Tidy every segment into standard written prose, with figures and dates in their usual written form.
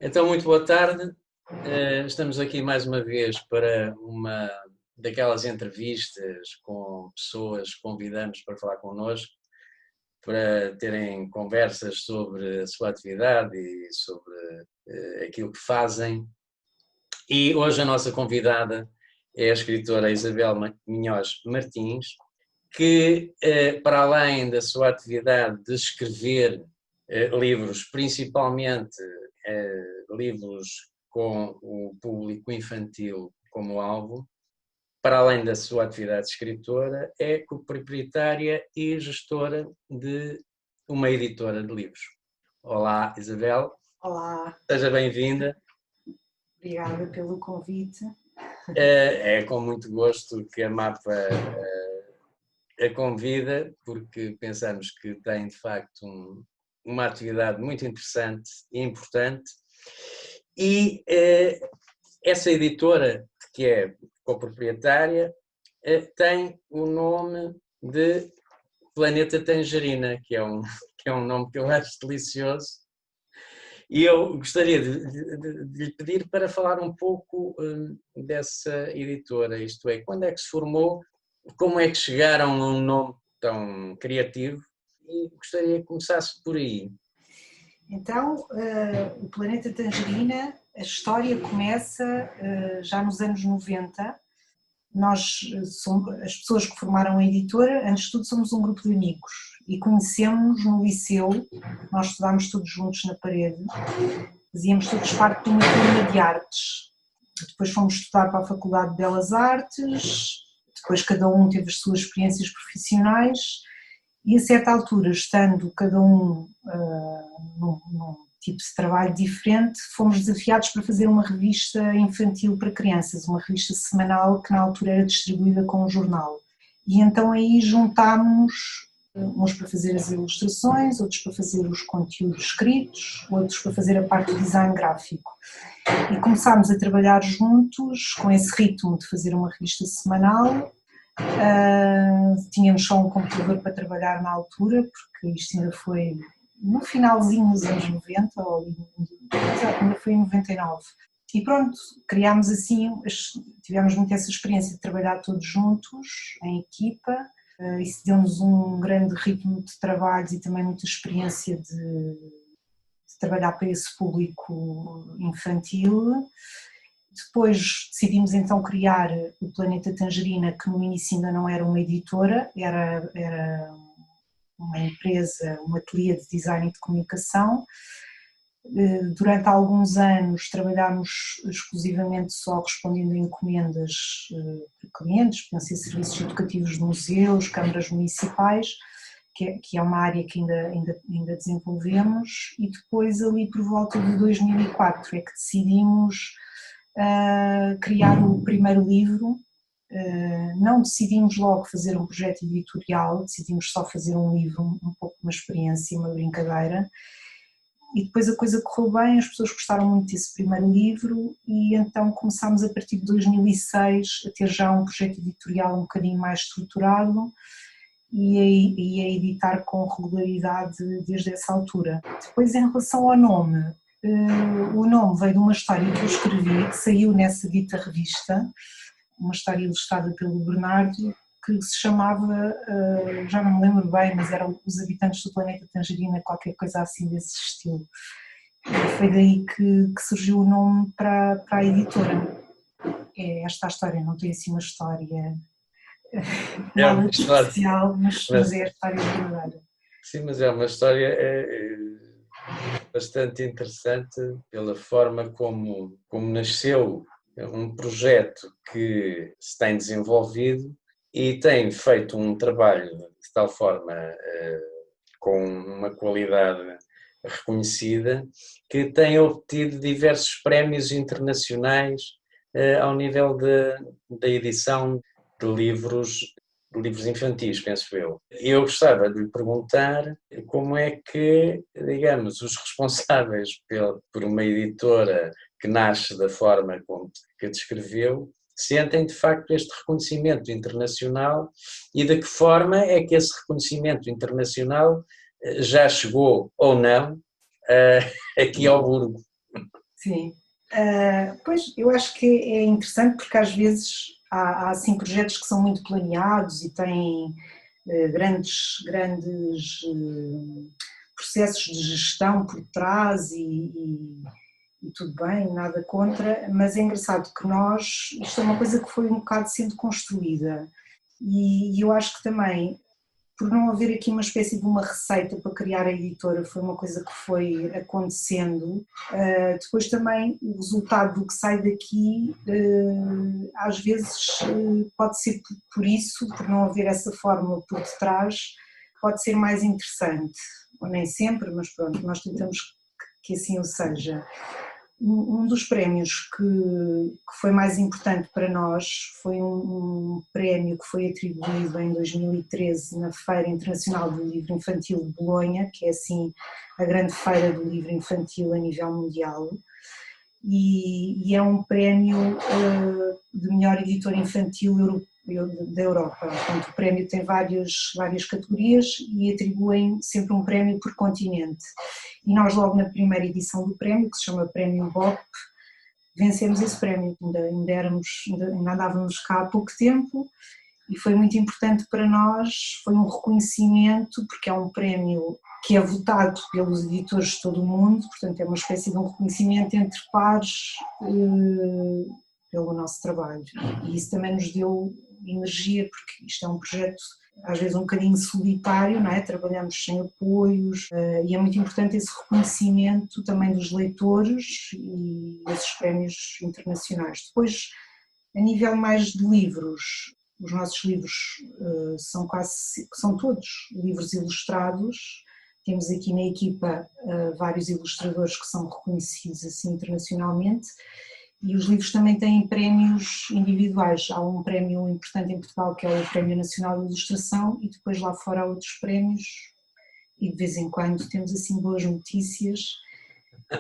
Então, muito boa tarde. Estamos aqui mais uma vez para uma daquelas entrevistas com pessoas que convidamos para falar connosco, para terem conversas sobre a sua atividade e sobre aquilo que fazem. E hoje a nossa convidada é a escritora Isabel Minhoz Martins, que, para além da sua atividade de escrever livros, principalmente livros com o público infantil como alvo, para além da sua atividade de escritora, é coproprietária e gestora de uma editora de livros. Olá, Isabel. Olá. Seja bem-vinda. Obrigada pelo convite. É com muito gosto que a MAPA a convida, porque pensamos que tem, de facto, uma atividade muito interessante e importante. E essa editora, que é coproprietária, tem o nome de Planeta Tangerina, que é um nome que eu acho delicioso. E eu gostaria de lhe pedir para falar um pouco dessa editora, isto é, quando é que se formou, como é que chegaram a um nome tão criativo, e gostaria que começasse por aí. Então, o Planeta Tangerina, a história começa já nos anos 90. Nós somos, as pessoas que formaram a editora, antes de tudo somos um grupo de amigos e conhecemos no liceu, nós estudámos todos juntos na parede, fazíamos todos parte de uma turma de artes. Depois fomos estudar para a Faculdade de Belas Artes, depois cada um teve as suas experiências profissionais e a certa altura, estando cada um num tipo de trabalho diferente, fomos desafiados para fazer uma revista infantil para crianças, uma revista semanal que na altura era distribuída com um jornal. E então aí juntámos uns para fazer as ilustrações, outros para fazer os conteúdos escritos, outros para fazer a parte do design gráfico. E começámos a trabalhar juntos com esse ritmo de fazer uma revista semanal. Tínhamos só um computador para trabalhar na altura, porque isto ainda foi no finalzinho dos anos 90, ou ainda foi em 99. E pronto, criámos assim, tivemos muito essa experiência de trabalhar todos juntos, em equipa. Isso deu-nos um grande ritmo de trabalhos e também muita experiência de trabalhar para esse público infantil. Depois decidimos então criar o Planeta Tangerina, que no início ainda não era uma editora, era uma empresa, um ateliê de design e de comunicação. Durante alguns anos trabalhámos exclusivamente só respondendo a encomendas de clientes, podiam ser serviços educativos de museus, câmaras municipais, que é uma área que ainda desenvolvemos, e depois ali por volta de 2004 é que decidimos criar o primeiro livro. Não decidimos logo fazer um projeto editorial, decidimos só fazer um livro, um pouco uma experiência, uma brincadeira, e depois a coisa correu bem, as pessoas gostaram muito desse primeiro livro e então começámos a partir de 2006 a ter já um projeto editorial um bocadinho mais estruturado e a editar com regularidade desde essa altura. Depois, em relação ao nome, o nome veio de uma história que eu escrevi, que saiu nessa dita revista, uma história ilustrada pelo Bernardo, que se chamava, já não me lembro bem, mas eram Os Habitantes do Planeta Tangerina, qualquer coisa assim desse estilo. E foi daí que surgiu o nome para a editora. É esta a história, não tem assim uma história nada de especial, mas é a história verdadeira. Sim, mas é uma história bastante interessante pela forma como nasceu um projeto que se tem desenvolvido e tem feito um trabalho de tal forma com uma qualidade reconhecida que tem obtido diversos prémios internacionais ao nível da edição de livros infantis, penso eu. Eu gostava de lhe perguntar como é que, digamos, os responsáveis por uma editora que nasce da forma como que descreveu, sentem de facto este reconhecimento internacional e de que forma é que esse reconhecimento internacional já chegou ou não aqui ao Burgo. Sim. Pois, eu acho que é interessante porque às vezes há assim projetos que são muito planeados e têm grandes processos de gestão por trás e tudo bem, nada contra, mas é engraçado que isto é uma coisa que foi um bocado sendo construída e eu acho que também por não haver aqui uma espécie de uma receita para criar a editora, foi uma coisa que foi acontecendo. Depois também o resultado do que sai daqui, às vezes pode ser por isso, por não haver essa fórmula por detrás, pode ser mais interessante. Ou nem sempre, mas pronto, nós tentamos que assim o seja. Um dos prémios que foi mais importante para nós foi um prémio que foi atribuído em 2013 na Feira Internacional do Livro Infantil de Bolonha, que é assim a grande feira do livro infantil a nível mundial, e é um prémio de melhor editor infantil da Europa. Portanto, o prémio tem várias categorias e atribuem sempre um prémio por continente. E nós logo na primeira edição do prémio, que se chama Prémio BOP, vencemos esse prémio, ainda andávamos cá há pouco tempo e foi muito importante para nós, foi um reconhecimento, porque é um prémio que é votado pelos editores de todo o mundo, portanto é uma espécie de um reconhecimento entre pares pelo nosso trabalho e isso também nos deu energia, porque isto é um projeto às vezes um bocadinho solitário, não é? Trabalhamos sem apoios e é muito importante esse reconhecimento também dos leitores e esses prémios internacionais. Depois, a nível mais de livros, os nossos livros são todos livros ilustrados. Temos aqui na equipa vários ilustradores que são reconhecidos assim internacionalmente. E os livros também têm prémios individuais. Há um prémio importante em Portugal que é o Prémio Nacional de Ilustração e depois lá fora há outros prémios e de vez em quando temos assim boas notícias.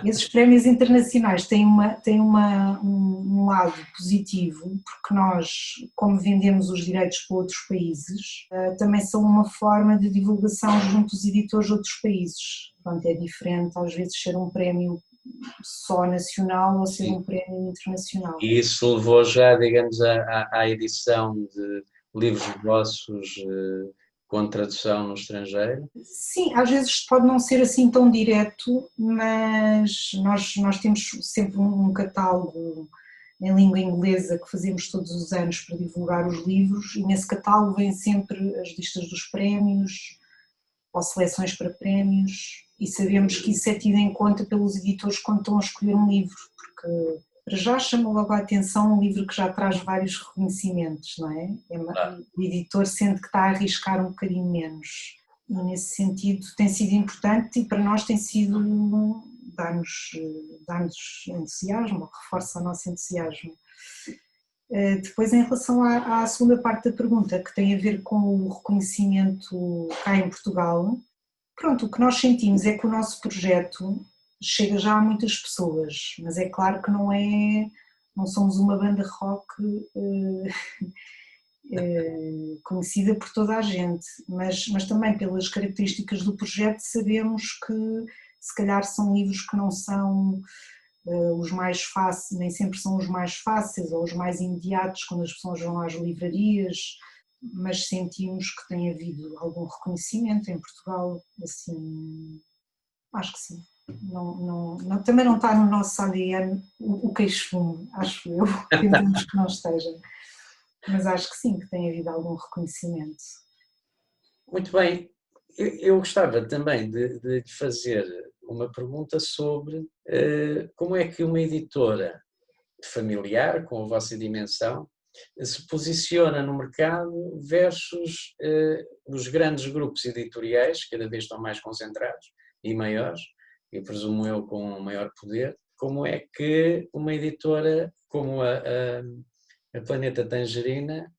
Esses prémios internacionais têm um lado positivo porque nós, como vendemos os direitos para outros países, também são uma forma de divulgação junto aos editores de outros países. Portanto, é diferente às vezes ser um prémio só nacional ou ser um prémio internacional. E isso levou já, digamos, à edição de livros vossos com tradução no estrangeiro? Sim, às vezes pode não ser assim tão direto, mas nós temos sempre um catálogo em língua inglesa que fazemos todos os anos para divulgar os livros e nesse catálogo vêm sempre as listas dos prémios ou seleções para prémios e sabemos que isso é tido em conta pelos editores quando estão a escolher um livro, porque para já chama logo a atenção um livro que já traz vários reconhecimentos, não é? O editor sente que está a arriscar um bocadinho menos e nesse sentido tem sido importante e para nós tem sido dar-nos entusiasmo, reforça o nosso entusiasmo. Depois, em relação à segunda parte da pergunta, que tem a ver com o reconhecimento cá em Portugal, pronto, o que nós sentimos é que o nosso projeto chega já a muitas pessoas, mas é claro que não somos uma banda rock conhecida por toda a gente, mas também pelas características do projeto sabemos que se calhar são livros que não são os mais fáceis, nem sempre são os mais fáceis ou os mais imediatos quando as pessoas vão às livrarias, mas sentimos que tem havido algum reconhecimento em Portugal, assim, acho que sim. Também não está no nosso ADN o queixume, acho eu, tentamos que não esteja, mas acho que sim, que tem havido algum reconhecimento. Muito bem, eu gostava também de fazer uma pergunta sobre como é que uma editora familiar, com a vossa dimensão, se posiciona no mercado versus os grandes grupos editoriais, que cada vez estão mais concentrados e maiores, e presumo eu com um maior poder. Como é que uma editora como a Planeta Tangerina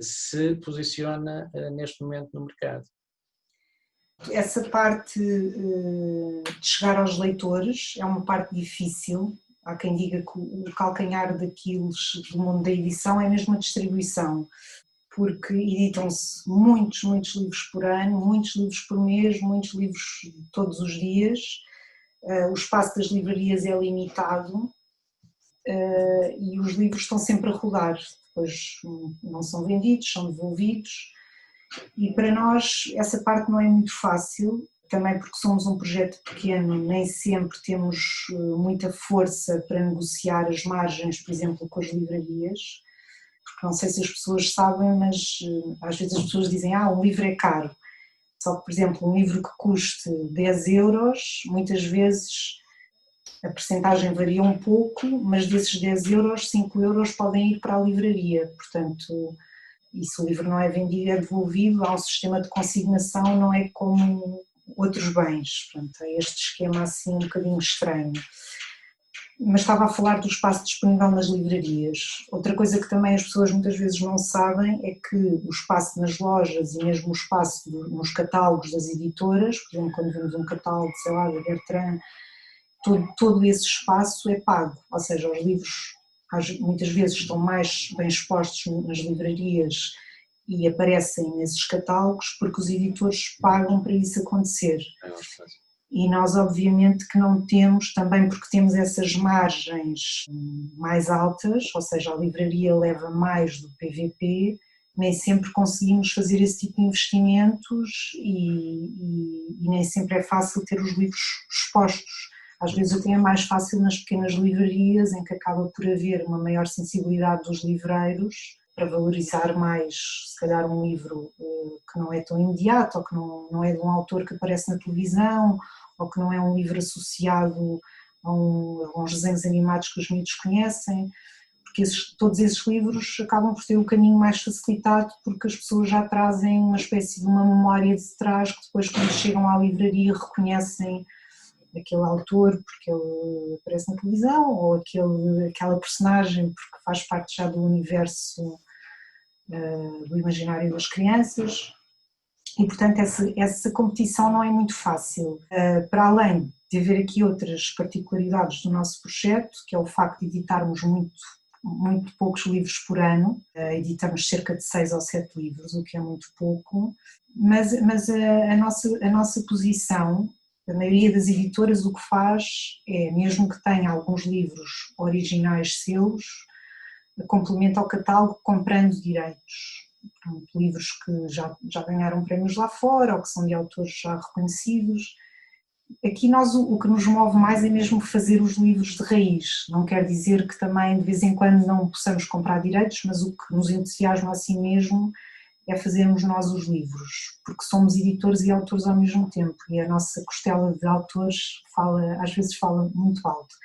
se posiciona neste momento no mercado? Essa parte de chegar aos leitores é uma parte difícil. Há quem diga que o calcanhar daqueles do mundo da edição é mesmo a distribuição, porque editam-se muitos livros por ano, muitos livros por mês, muitos livros todos os dias, o espaço das livrarias é limitado e os livros estão sempre a rodar, depois não são vendidos, são devolvidos, e para nós essa parte não é muito fácil, também porque somos um projeto pequeno, nem sempre temos muita força para negociar as margens, por exemplo, com as livrarias, porque não sei se as pessoas sabem, mas às vezes as pessoas dizem, um livro é caro, só que, por exemplo, um livro que custe 10 euros, muitas vezes a percentagem varia um pouco, mas desses 10 euros, 5 euros podem ir para a livraria, portanto, e se o livro não é vendido, é devolvido, há um sistema de consignação, não é como outros bens, portanto, é este esquema assim um bocadinho estranho. Mas estava a falar do espaço disponível nas livrarias. Outra coisa que também as pessoas muitas vezes não sabem é que o espaço nas lojas e mesmo o espaço nos catálogos das editoras, por exemplo, quando vemos um catálogo, sei lá, da Bertrand, todo esse espaço é pago, ou seja, os livros muitas vezes estão mais bem expostos nas livrarias e aparecem nesses catálogos porque os editores pagam para isso acontecer. E nós obviamente que não temos, também porque temos essas margens mais altas, ou seja, a livraria leva mais do PVP, nem sempre conseguimos fazer esse tipo de investimentos e nem sempre é fácil ter os livros expostos. Às vezes até é mais fácil nas pequenas livrarias, em que acaba por haver uma maior sensibilidade dos livreiros para valorizar mais, se calhar, um livro que não é tão imediato, ou que não é de um autor que aparece na televisão, ou que não é um livro associado a uns desenhos animados que os miúdos conhecem, porque todos esses livros acabam por ter o caminho mais facilitado, porque as pessoas já trazem uma espécie de uma memória de trás, que depois, quando chegam à livraria, reconhecem aquele autor porque ele aparece na televisão, ou aquela personagem porque faz parte já do universo do imaginário das crianças, e portanto essa competição não é muito fácil. Para além de haver aqui outras particularidades do nosso projeto, que é o facto de editarmos muito poucos livros por ano, editamos cerca de 6 ou 7 livros, o que é muito pouco, mas a nossa posição, a maioria das editoras o que faz é, mesmo que tenha alguns livros originais seus, complementa ao catálogo comprando direitos. Portanto, livros que já ganharam prémios lá fora ou que são de autores já reconhecidos. Aqui o que nos move mais é mesmo fazer os livros de raiz. Não quer dizer que também de vez em quando não possamos comprar direitos, mas o que nos entusiasma assim mesmo é fazermos nós os livros, porque somos editores e autores ao mesmo tempo e a nossa costela de autores às vezes fala muito alto.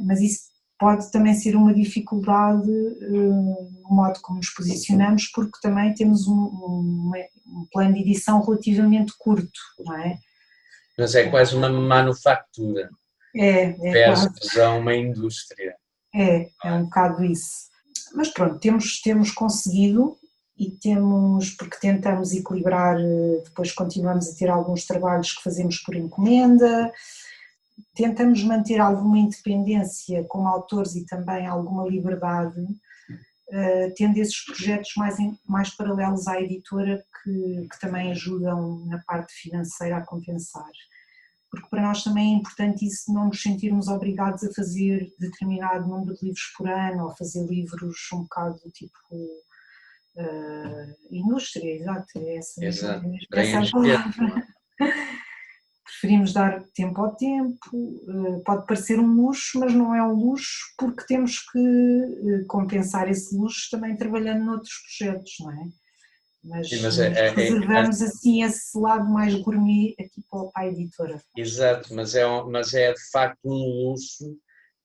Mas isso pode também ser uma dificuldade no modo como nos posicionamos, porque também temos um plano de edição relativamente curto, não é? Mas é quase uma manufatura versus a uma indústria. É um bocado isso. Mas pronto, temos conseguido e porque tentamos equilibrar, depois continuamos a ter alguns trabalhos que fazemos por encomenda, tentamos manter alguma independência como autores e também alguma liberdade, tendo esses projetos mais paralelos à editora que também ajudam na parte financeira a compensar. Porque para nós também é importante isso, não nos sentirmos obrigados a fazer determinado número de livros por ano, ou fazer livros um bocado tipo indústria, exato, é essa a palavra. Preferimos dar tempo ao tempo, pode parecer um luxo, mas não é um luxo porque temos que compensar esse luxo também trabalhando noutros projetos, não é? Mas reservamos assim esse lado mais gourmet aqui para a editora. Exato, mas é de facto um luxo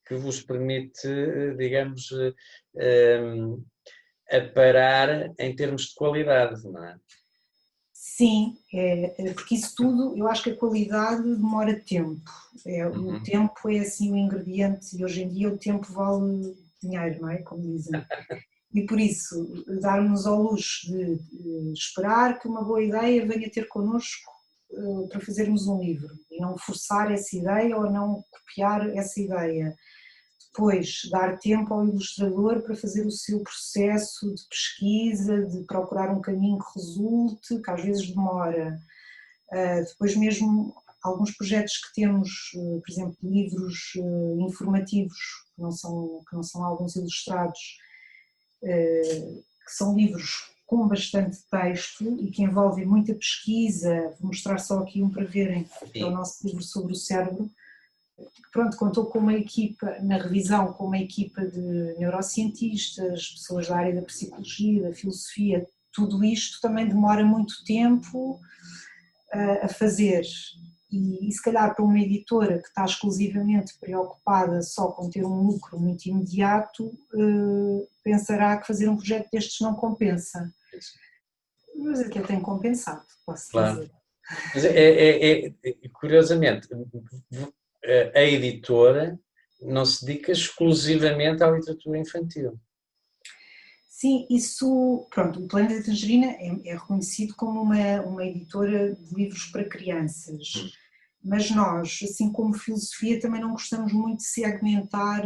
que vos permite, digamos, aparar em termos de qualidade, não é? Sim, porque isso tudo, eu acho que a qualidade demora tempo. O tempo é assim o ingrediente e hoje em dia o tempo vale dinheiro, não é? Como dizem. E por isso, dar-nos ao luxo de esperar que uma boa ideia venha ter connosco para fazermos um livro e não forçar essa ideia ou não copiar essa ideia. Depois, dar tempo ao ilustrador para fazer o seu processo de pesquisa, de procurar um caminho que resulte, que às vezes demora. Depois mesmo alguns projetos que temos, por exemplo, livros informativos, que não são álbuns ilustrados, que são livros com bastante texto e que envolvem muita pesquisa. Vou mostrar só aqui um para verem, que é o nosso livro sobre o cérebro. Pronto, contou com uma equipa, na revisão, com uma equipa de neurocientistas, pessoas da área da psicologia, da filosofia. Tudo isto também demora muito tempo a fazer e se calhar para uma editora que está exclusivamente preocupada só com ter um lucro muito imediato, pensará que fazer um projeto destes não compensa. Mas aqui eu tenho compensado, posso dizer. Mas curiosamente, a editora não se dedica exclusivamente à literatura infantil. Sim, isso, pronto, o Planeta Tangerina é reconhecido como uma editora de livros para crianças, mas nós, assim como filosofia, também não gostamos muito de segmentar.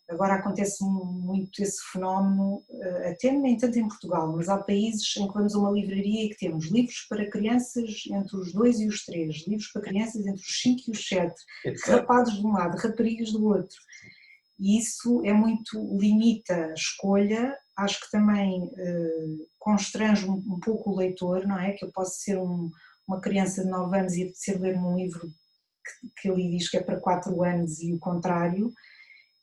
Agora acontece muito esse fenómeno, até nem tanto em Portugal, mas há países em que vamos a uma livraria e que temos livros para crianças entre os 2 e os 3, livros para crianças entre os 5 e os 7, rapazes de um lado, raparigas do outro. E isso é muito, limita a escolha, acho que também constrange um pouco o leitor, não é? Que eu posso ser uma criança de 9 anos e apetecer ler um livro que ele diz que é para 4 anos e o contrário,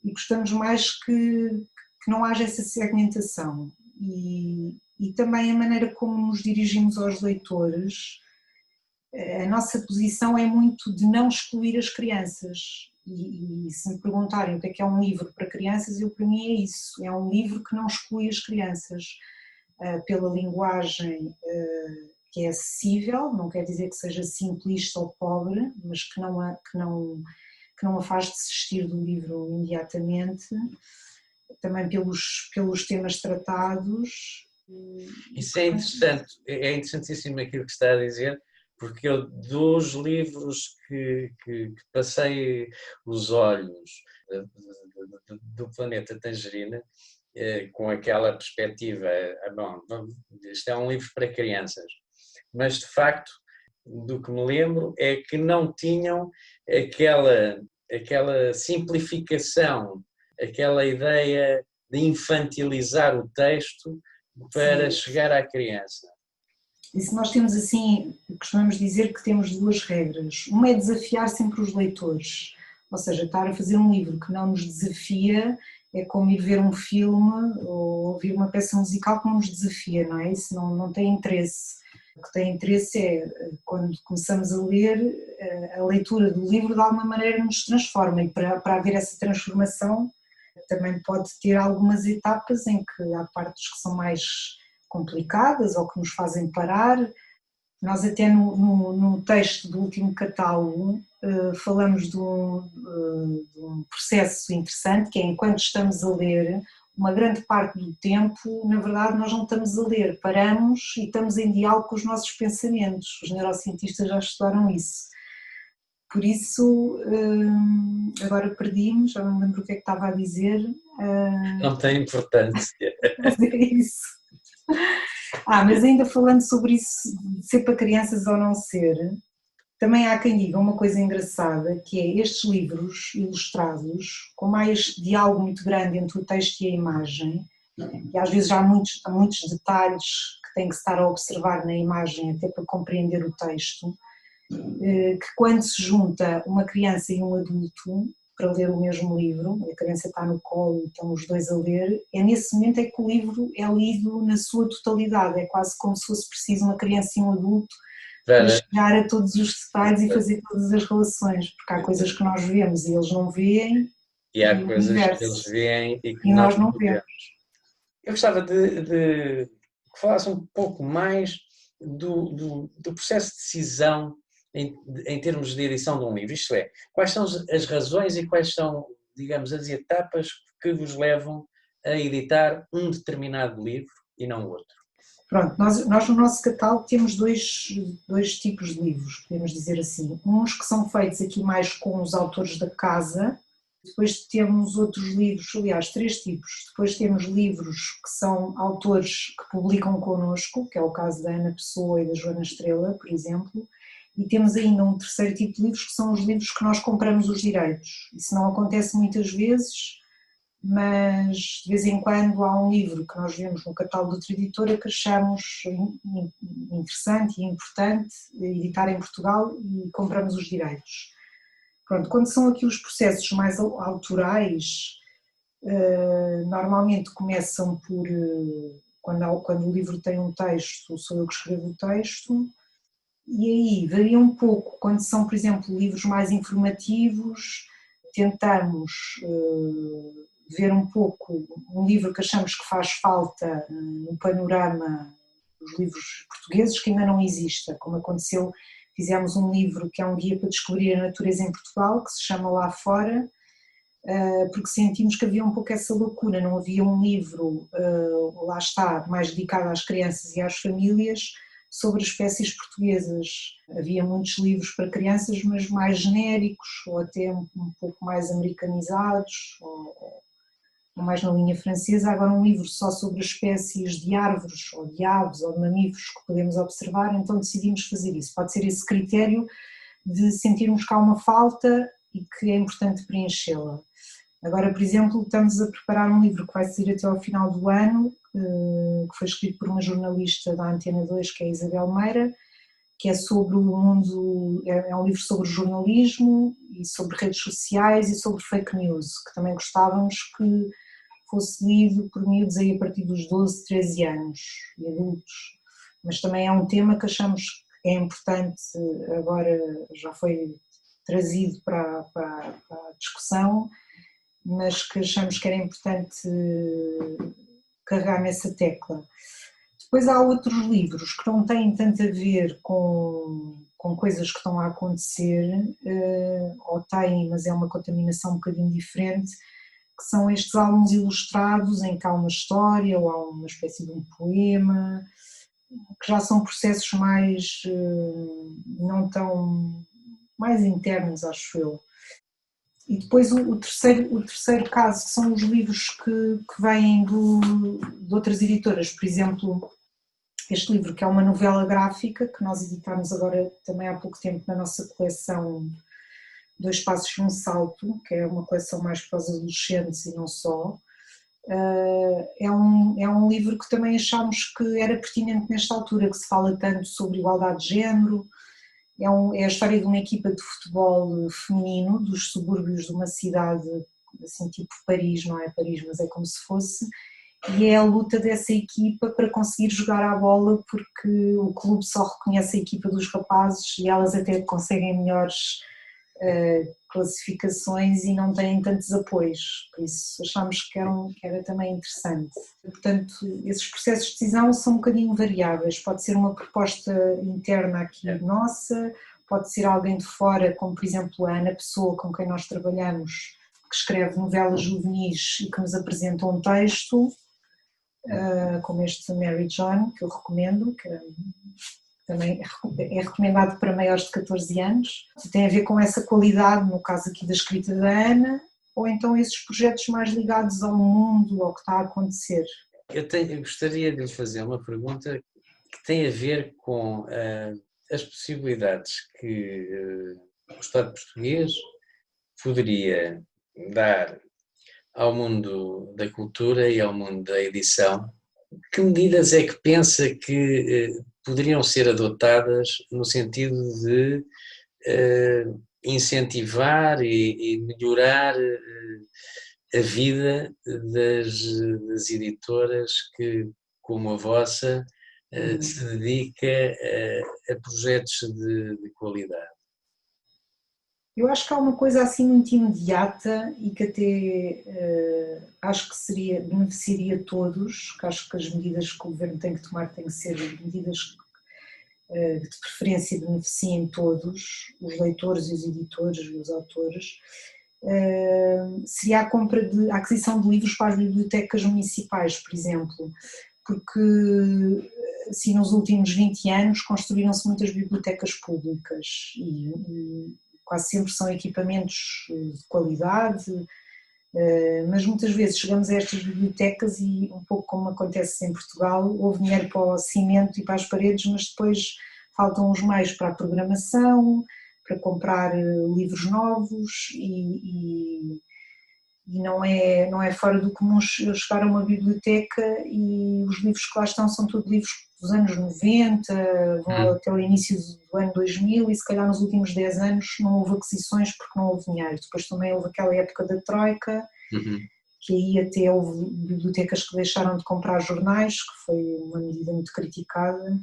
e gostamos mais que não haja essa segmentação. E também a maneira como nos dirigimos aos leitores, a nossa posição é muito de não excluir as crianças. E se me perguntarem o que é um livro para crianças, para mim é isso, é um livro que não exclui as crianças, pela linguagem que é acessível, não quer dizer que seja simplista ou pobre, mas que não a faz desistir do livro imediatamente, também pelos temas tratados. Isso é interessante, é interessantíssimo aquilo que está a dizer, porque eu, dos livros que passei os olhos do Planeta Tangerina, com aquela perspectiva, bom, isto é um livro para crianças, mas de facto, do que me lembro, é que não tinham aquela simplificação, aquela ideia de infantilizar o texto para chegar à criança. E se nós temos assim, costumamos dizer que temos 2 regras. Uma é desafiar sempre os leitores, ou seja, estar a fazer um livro que não nos desafia é como ir ver um filme ou ouvir uma peça musical que não nos desafia, não é? Isso não tem interesse. O que tem interesse é quando começamos a ler, a leitura do livro de alguma maneira nos transforma, e para haver essa transformação também pode ter algumas etapas em que há partes que são mais complicadas ou que nos fazem parar. Nós até no texto do último catálogo falamos de um processo interessante, que é enquanto estamos a ler, uma grande parte do tempo, na verdade, nós não estamos a ler, paramos e estamos em diálogo com os nossos pensamentos. Os neurocientistas já estudaram isso. Por isso, agora perdi-me, já não me lembro o que é que estava a dizer. Não tem importância. Mas é isso. Mas ainda falando sobre isso, de ser para crianças ou não ser, também há quem diga uma coisa engraçada, que é estes livros ilustrados, como há este diálogo muito grande entre o texto e a imagem, e às vezes há muitos detalhes que tem que se estar a observar na imagem até para compreender o texto, que quando se junta uma criança e um adulto para ler o mesmo livro, a criança está no colo e estão os dois a ler, é nesse momento é que o livro é lido na sua totalidade, é quase como se fosse preciso uma criança e um adulto para chegar a todos os detalhes e fazer todas as relações, porque há coisas que nós vemos e eles não veem, e há coisas que eles veem e que nós não vemos. Eu gostava de que falasse um pouco mais do processo de decisão em termos de edição de um livro, isto é, quais são as razões e quais são, digamos, as etapas que vos levam a editar um determinado livro e não outro? Pronto, nós no nosso catálogo temos dois tipos de livros, podemos dizer assim, uns que são feitos aqui mais com os autores da casa, depois temos outros livros, aliás 3 tipos, depois temos livros que são autores que publicam connosco, que é o caso da Ana Pessoa e da Joana Estrela, por exemplo, E temos ainda um terceiro tipo de livros, que são os livros que nós compramos os direitos. Isso não acontece muitas vezes, mas de vez em quando há um livro que nós vemos no catálogo de outra editora que achamos interessante e importante editar em Portugal e compramos os direitos. Pronto, quando são aqui os processos mais autorais, normalmente começam por, quando o livro tem um texto, sou eu que escrevo o texto, e aí varia um pouco, quando são, por exemplo, livros mais informativos, tentamos ver um pouco um livro que achamos que faz falta no panorama dos livros portugueses, que ainda não exista, como aconteceu, fizemos um livro que é um guia para descobrir a natureza em Portugal, que se chama Lá Fora, porque sentimos que havia um pouco essa lacuna, não havia um livro, lá está, mais dedicado às crianças e às famílias, sobre espécies portuguesas. Havia muitos livros para crianças, mas mais genéricos, ou até um pouco mais americanizados, ou mais na linha francesa. Agora um livro só sobre as espécies de árvores, ou de aves, ou de mamíferos que podemos observar, então decidimos fazer isso. Pode ser esse critério de sentirmos que há uma falta e que é importante preenchê-la. Agora, por exemplo, estamos a preparar um livro que vai sair até ao final do ano, que foi escrito por uma jornalista da Antena 2, que é a Isabel Meira, que é sobre o mundo, é um livro sobre jornalismo e sobre redes sociais e sobre fake news, que também gostávamos que fosse lido por miúdos aí a partir dos 12, 13 anos e adultos. Mas também é um tema que achamos que é importante, agora já foi trazido para a discussão, mas que achamos que era importante carregar nessa tecla. Depois há outros livros que não têm tanto a ver com coisas que estão a acontecer, ou têm, mas é uma contaminação um bocadinho diferente, que são estes álbuns ilustrados em que há uma história ou há uma espécie de um poema, que já são processos mais, não tão, mais internos, acho eu. E depois o terceiro caso, que são os livros que vêm de outras editoras, por exemplo, este livro que é uma novela gráfica, que nós editámos agora também há pouco tempo na nossa coleção Dois Passos e um Salto, que é uma coleção mais para os adolescentes e não só. É um livro que também achámos que era pertinente nesta altura, que se fala tanto sobre igualdade de género. É a história de uma equipa de futebol feminino dos subúrbios de uma cidade, assim tipo Paris, não é Paris, mas é como se fosse, e é a luta dessa equipa para conseguir jogar à bola, porque o clube só reconhece a equipa dos rapazes e elas até conseguem melhores classificações e não têm tantos apoios, por isso achámos que era também interessante. Portanto, esses processos de decisão são um bocadinho variáveis, pode ser uma proposta interna aqui nossa, pode ser alguém de fora, como por exemplo a Ana Pessoa, com quem nós trabalhamos, que escreve novelas juvenis e que nos apresenta um texto, como este Mary John, que eu recomendo, que também é recomendado para maiores de 14 anos, tem a ver com essa qualidade, no caso aqui da escrita da Ana, ou então esses projetos mais ligados ao mundo, ao que está a acontecer. Eu gostaria de lhe fazer uma pergunta que tem a ver com as possibilidades que o Estado português poderia dar ao mundo da cultura e ao mundo da edição. Que medidas é que pensa que poderiam ser adotadas no sentido de incentivar e melhorar a vida das editoras que, como a vossa, se dedica a projetos de qualidade? Eu acho que há uma coisa assim muito imediata e que até acho que beneficiaria todos, que acho que as medidas que o Governo tem que tomar têm que ser medidas que de preferência beneficiem todos, os leitores e os editores e os autores, seria a aquisição de livros para as bibliotecas municipais, por exemplo, porque assim, nos últimos 20 anos construíram-se muitas bibliotecas públicas e quase sempre são equipamentos de qualidade, mas muitas vezes chegamos a estas bibliotecas e, um pouco como acontece em Portugal, houve dinheiro para o cimento e para as paredes, mas depois faltam os meios para a programação, para comprar livros novos e não é fora do comum chegar a uma biblioteca e os livros que lá estão são todos livros dos anos 90, vão até o início do ano 2000 e se calhar nos últimos 10 anos não houve aquisições porque não houve dinheiro. Depois também houve aquela época da Troika, que aí até houve bibliotecas que deixaram de comprar jornais, que foi uma medida muito criticada.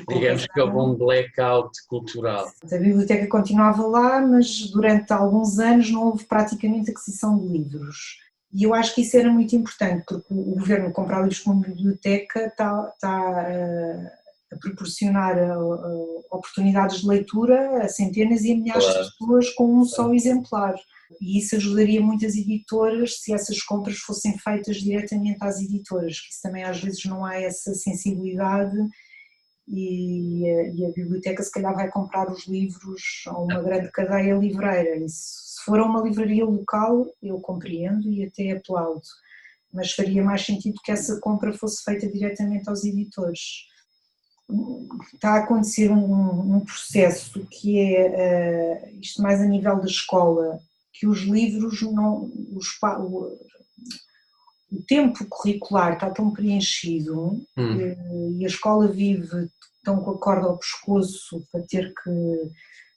Digamos que houve um blackout cultural. A biblioteca continuava lá, mas durante alguns anos não houve praticamente aquisição de livros. E eu acho que isso era muito importante, porque o governo comprar livros para uma biblioteca está a proporcionar oportunidades de leitura a centenas e a milhares de pessoas com um só exemplar. E isso ajudaria muitas editoras se essas compras fossem feitas diretamente às editoras, que isso também às vezes não há essa sensibilidade. E a biblioteca se calhar vai comprar os livros a uma grande cadeia livreira. E se for a uma livraria local, eu compreendo e até aplaudo, mas faria mais sentido que essa compra fosse feita diretamente aos editores. Está a acontecer um processo que é, isto mais a nível da escola, que os livros, o tempo curricular está tão preenchido e a escola vive tão com a corda ao pescoço para ter que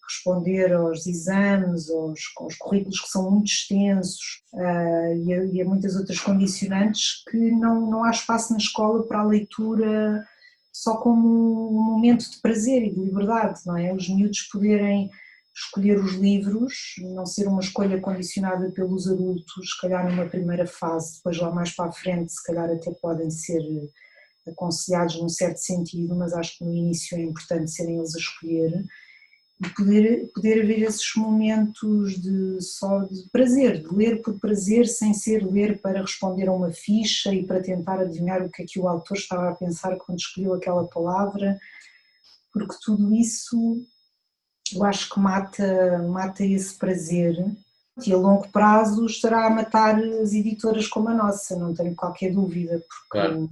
responder aos exames, aos currículos que são muito extensos e a muitas outras condicionantes que não há espaço na escola para a leitura só como um momento de prazer e de liberdade, não é? Os miúdos poderem escolher os livros, não ser uma escolha condicionada pelos adultos, se calhar numa primeira fase, depois lá mais para a frente se calhar até podem ser aconselhados num certo sentido, mas acho que no início é importante serem eles a escolher e poder haver esses momentos só de prazer, de ler por prazer sem ser ler para responder a uma ficha e para tentar adivinhar o que é que o autor estava a pensar quando escolheu aquela palavra, porque tudo isso eu acho que mata esse prazer e a longo prazo estará a matar as editoras como a nossa, não tenho qualquer dúvida, porque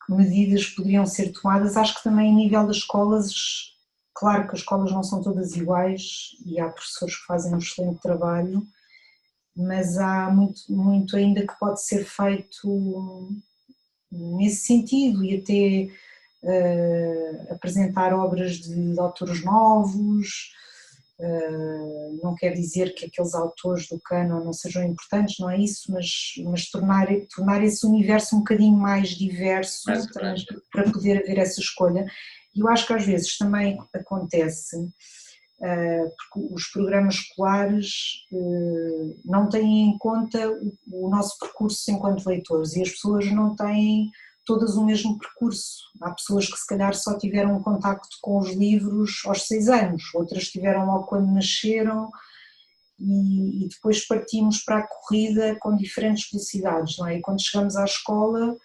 que medidas poderiam ser tomadas. Acho que também a nível das escolas, claro que as escolas não são todas iguais e há professores que fazem um excelente trabalho, mas há muito ainda que pode ser feito nesse sentido e até apresentar obras de autores novos, não quer dizer que aqueles autores do cânon não sejam importantes, não é isso, mas tornar esse universo um bocadinho mais diverso para poder haver essa escolha. E eu acho que às vezes também acontece, porque os programas escolares não têm em conta o nosso percurso enquanto leitores e as pessoas não têm todas o mesmo percurso. Há pessoas que se calhar só tiveram um contacto com os livros aos 6 anos, outras tiveram logo quando nasceram e depois partimos para a corrida com diferentes velocidades, não é? E quando chegamos à escola,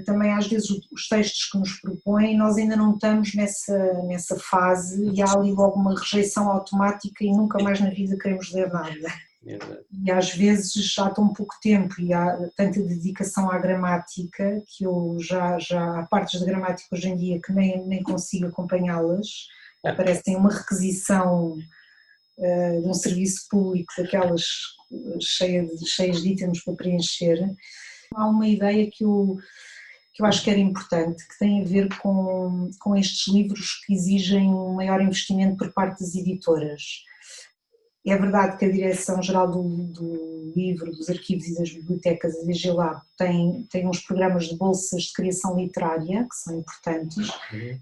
também às vezes os textos que nos propõem, nós ainda não estamos nessa fase e há ali logo uma rejeição automática e nunca mais na vida queremos ler nada. E às vezes já há tão pouco tempo e há tanta dedicação à gramática que eu já há partes de gramática hoje em dia que nem consigo acompanhá-las, parecem uma requisição de um serviço público daquelas cheias de itens para preencher. Há uma ideia que eu acho que era importante, que tem a ver com estes livros que exigem um maior investimento por parte das editoras. É verdade que a Direção-Geral do Livro, dos Arquivos e das Bibliotecas, a DGLAB, tem uns programas de bolsas de criação literária, que são importantes,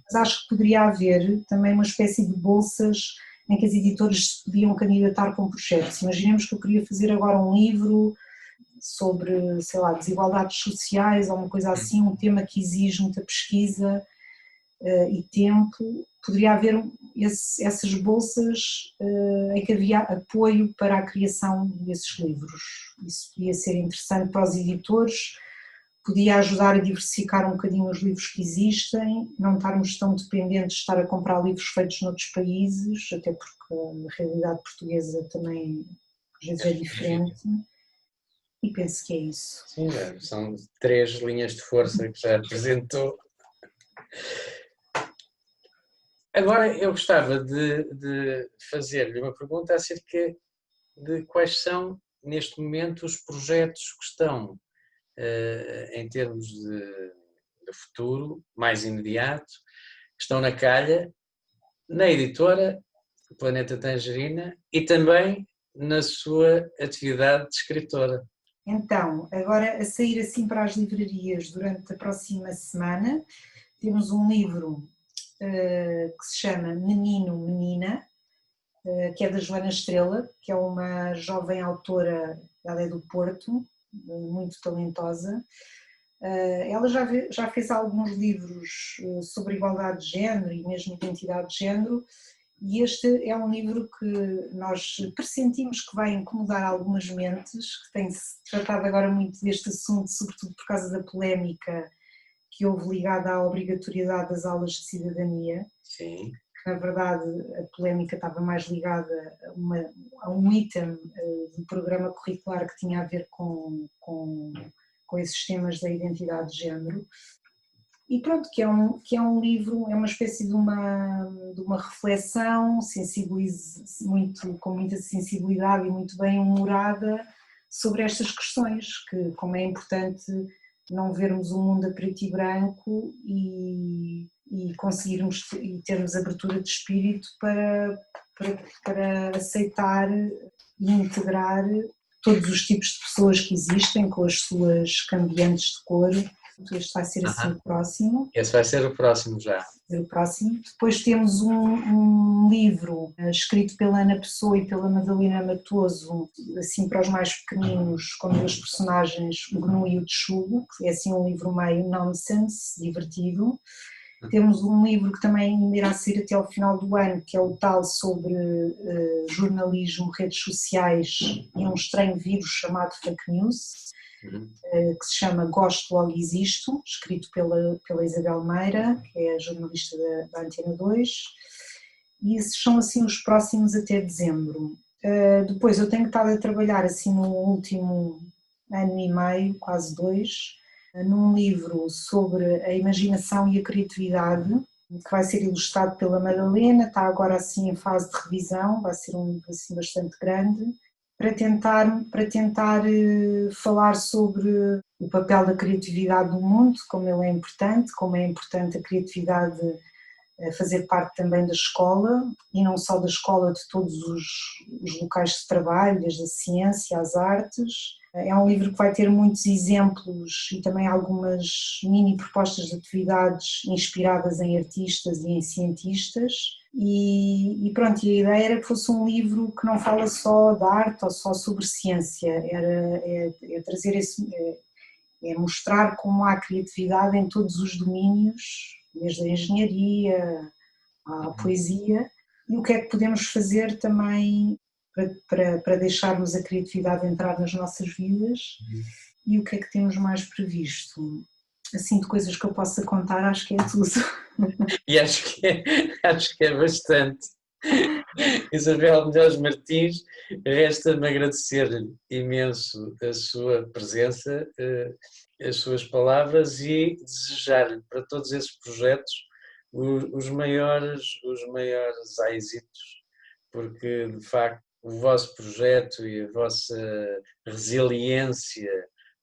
mas acho que poderia haver também uma espécie de bolsas em que as editoras se podiam candidatar com projetos. Imaginemos que eu queria fazer agora um livro sobre, sei lá, desigualdades sociais ou uma coisa assim, um tema que exige muita pesquisa e tempo, poderia haver essas bolsas em que havia apoio para a criação desses livros. Isso podia ser interessante para os editores, podia ajudar a diversificar um bocadinho os livros que existem, não estarmos tão dependentes de estar a comprar livros feitos noutros países, até porque a realidade portuguesa também às vezes é diferente. E penso que é isso. Sim, são 3 linhas de força que já apresentou. Agora eu gostava de fazer-lhe uma pergunta acerca de quais são, neste momento, os projetos que estão, em termos de futuro, mais imediato, que estão na calha, na editora Planeta Tangerina e também na sua atividade de escritora. Então, agora a sair assim para as livrarias durante a próxima semana, temos um livro que se chama Menino, Menina, que é da Joana Estrela, que é uma jovem autora, ela é do Porto, muito talentosa. Ela já fez alguns livros sobre igualdade de género e mesmo identidade de género, e este é um livro que nós pressentimos que vai incomodar algumas mentes, que tem-se tratado agora muito deste assunto, sobretudo por causa da polémica que houve ligada à obrigatoriedade das aulas de cidadania. Sim. Na verdade, a polémica estava mais ligada a um item do programa curricular que tinha a ver com esses temas da identidade de género. E pronto, que é um livro, é uma espécie de uma reflexão, com muita sensibilidade e muito bem humorada sobre estas questões, que como é importante não vermos o mundo a preto e branco e conseguirmos e termos abertura de espírito para aceitar e integrar todos os tipos de pessoas que existem, com as suas cambiantes de cor. Este vai ser assim o próximo. Esse vai ser o próximo já. Depois temos um livro escrito pela Ana Pessoa e pela Madalena Matoso, assim para os mais pequeninos, com duas personagens, o Gnu e o Tchugo, que é assim um livro meio nonsense, divertido. Temos um livro que também ainda irá sair até ao final do ano, que é o tal sobre jornalismo, redes sociais e um estranho vírus chamado fake news, que se chama Gosto Logo Existo, escrito pela Isabel Meira, que é a jornalista da Antena 2, e esses são assim os próximos até dezembro. Depois eu tenho estado a trabalhar assim no último ano e meio, quase 2, num livro sobre a imaginação e a criatividade, que vai ser ilustrado pela Madalena, está agora assim em fase de revisão, vai ser um livro assim bastante grande, para tentar falar sobre o papel da criatividade no mundo, como ele é importante, como é importante a criatividade fazer parte também da escola, e não só da escola, de todos os locais de trabalho, desde a ciência às artes. É um livro que vai ter muitos exemplos e também algumas mini propostas de atividades inspiradas em artistas e em cientistas. E pronto, e a ideia era que fosse um livro que não fala só de arte ou só sobre ciência, é trazer é mostrar como há criatividade em todos os domínios, desde a engenharia à poesia, e o que é que podemos fazer também para deixarmos a criatividade entrar nas nossas vidas, e o que é que temos mais previsto. Assim, de coisas que eu possa contar, acho que é tudo. E acho que é bastante. Isabel Melhores Martins, resta-me agradecer-lhe imenso a sua presença, as suas palavras e desejar-lhe para todos esses projetos os maiores êxitos, porque de facto o vosso projeto e a vossa resiliência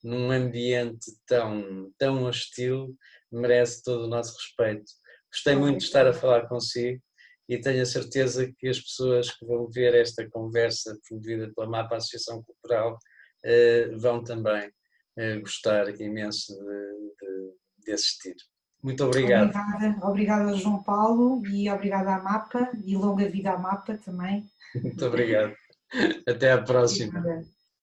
num ambiente tão hostil merece todo o nosso respeito. Gostei muito de estar a falar consigo e tenho a certeza que as pessoas que vão ver esta conversa promovida pela MAPA Associação Cultural vão também gostar imenso de assistir. Muito obrigado. Obrigada João Paulo, e obrigada à MAPA, e longa vida à MAPA também. Muito obrigado. Até à próxima. Obrigada.